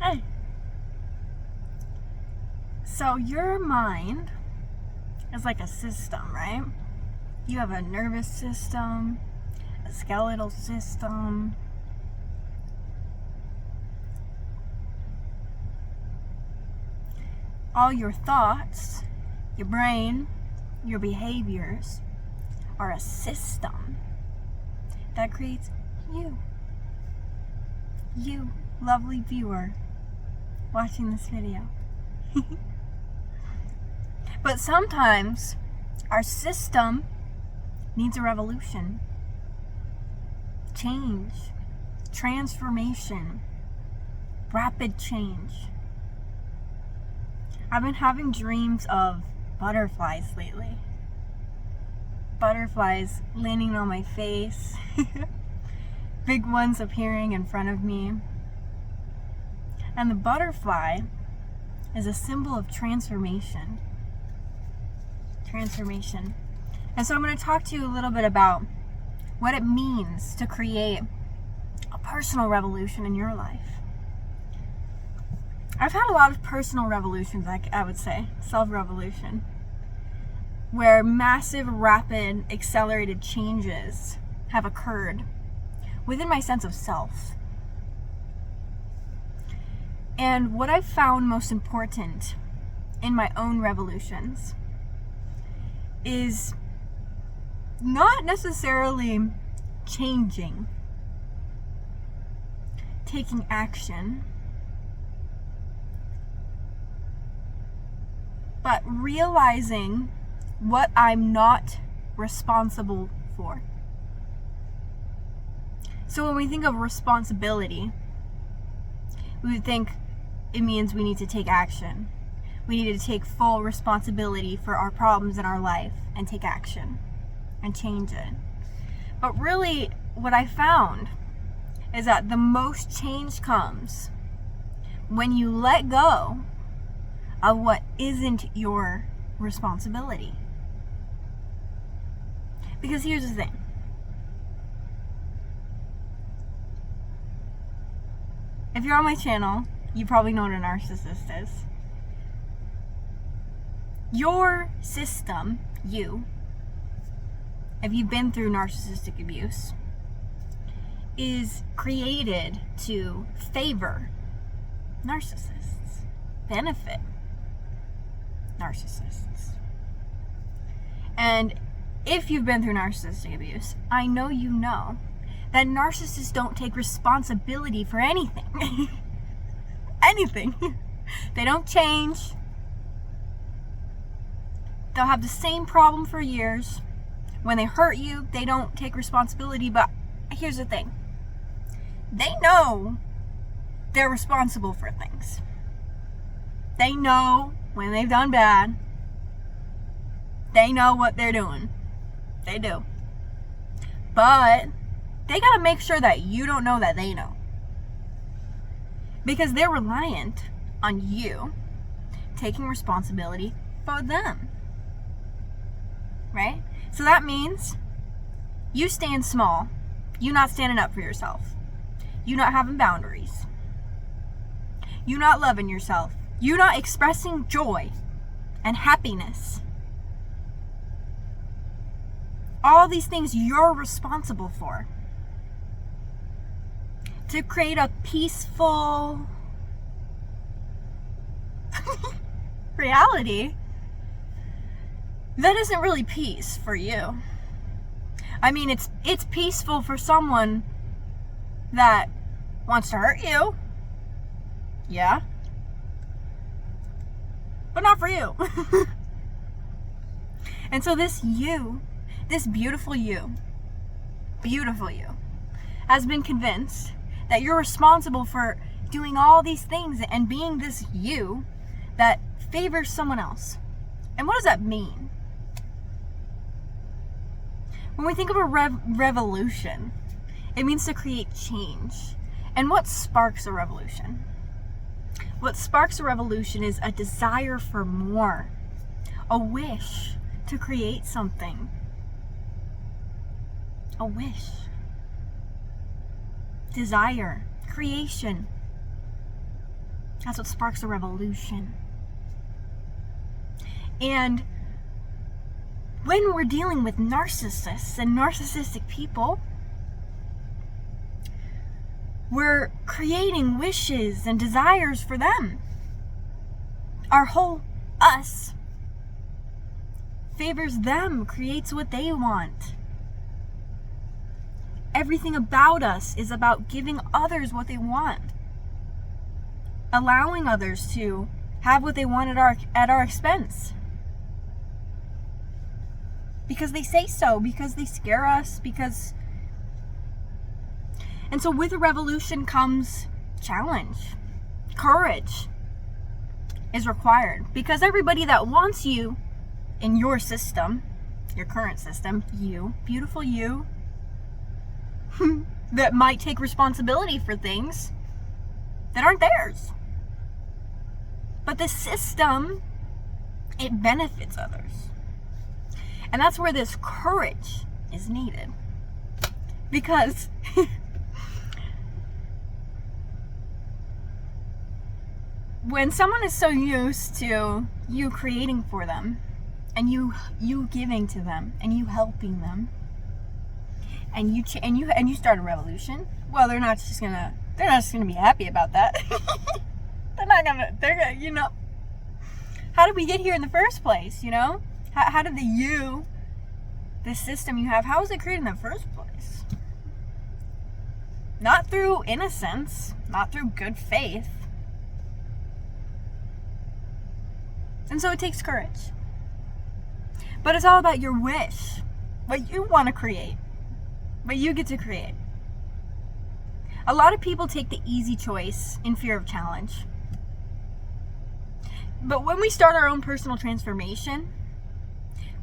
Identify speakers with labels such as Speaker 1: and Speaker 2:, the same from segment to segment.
Speaker 1: Hey. So your mind is like a system, right? You have a nervous system, a skeletal system. All your thoughts, your brain, your behaviors are a system that creates you. You, lovely viewer, watching this video. But sometimes our system needs a revolution, change, transformation, rapid change. I've been having dreams of butterflies lately. Butterflies landing on my face. Big ones appearing in front of me. And the butterfly is a symbol of transformation. Transformation. And so I'm going to talk to you a little bit about what it means to create a personal revolution in your life. I've had a lot of personal revolutions, I would say, self-revolution, where massive, rapid, accelerated changes have occurred within my sense of self. And what I've found most important in my own revolutions is not necessarily changing, taking action, but realizing what I'm not responsible for. So when we think of responsibility, we would think it means we need to take action. We need to take full responsibility for our problems in our life and take action and change it. But really, what I found is that the most change comes when you let go of what isn't your responsibility. Because here's the thing. If you're on my channel, you probably know what a narcissist is. Your system, you, if you've been through narcissistic abuse, is created to favor narcissists, benefit narcissists. And if you've been through narcissistic abuse, I know you know that narcissists don't take responsibility for anything. Anything. They don't change. They'll have the same problem for years. When they hurt you, they don't take responsibility. But here's the thing. They know they're responsible for things. They know when they've done bad. They know what they're doing. They do. But they gotta make sure that you don't know that they know. Because they're reliant on you taking responsibility for them. Right? So that means you staying small, you not standing up for yourself, you not having boundaries, you not loving yourself, you not expressing joy and happiness. All these things you're responsible for. To create a peaceful reality that isn't really peace for you. I mean, it's peaceful for someone that wants to hurt you. Yeah. But not for you. And so this you, this beautiful you, has been convinced that you're responsible for doing all these things and being this you that favors someone else. And what does that mean? When we think of a revolution, it means to create change. And what sparks a revolution? What sparks a revolution is a desire for more, a wish to create something, a wish, desire, creation. That's what sparks a revolution. And when we're dealing with narcissists and narcissistic people, we're creating wishes and desires for them. Our whole us favors them, creates what they want. Everything about us is about giving others what they want, allowing others to have what they want at our expense. Because they say so, because they scare us, And so with a revolution comes challenge. Courage is required. Because everybody that wants you in your system, your current system, you, beautiful you, that might take responsibility for things that aren't theirs. But the system, it benefits others. And that's where this courage is needed. Because when someone is so used to you creating for them, and you giving to them, and you helping them, and you start a revolution, well, they're not just gonna be happy about that. They're gonna, you know, how did we get here in the first place, you know? How did this system you have, how was it created in the first place? Not through innocence, not through good faith. And so it takes courage. But it's all about your wish, what you want to create, what you get to create. A lot of people take the easy choice in fear of challenge. But when we start our own personal transformation,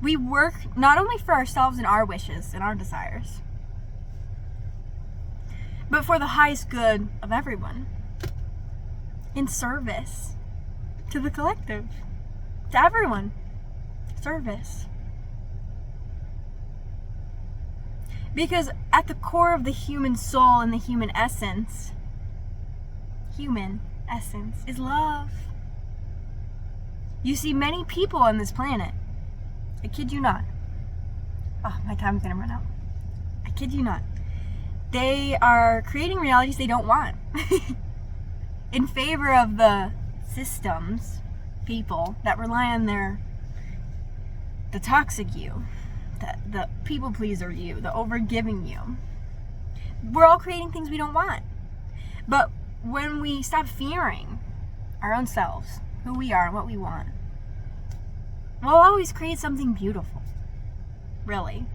Speaker 1: we work not only for ourselves and our wishes and our desires, but for the highest good of everyone, in service to the collective, to everyone. Service. Because at the core of the human soul and the human essence is love. You see, many people on this planet, I kid you not. Oh, my time's gonna run out. I kid you not. They are creating realities they don't want in favor of the systems, people that rely on the toxic you, the people pleaser you, the overgiving you. We're all creating things we don't want. But when we stop fearing our own selves, who we are and what we want, we'll always create something beautiful. Really.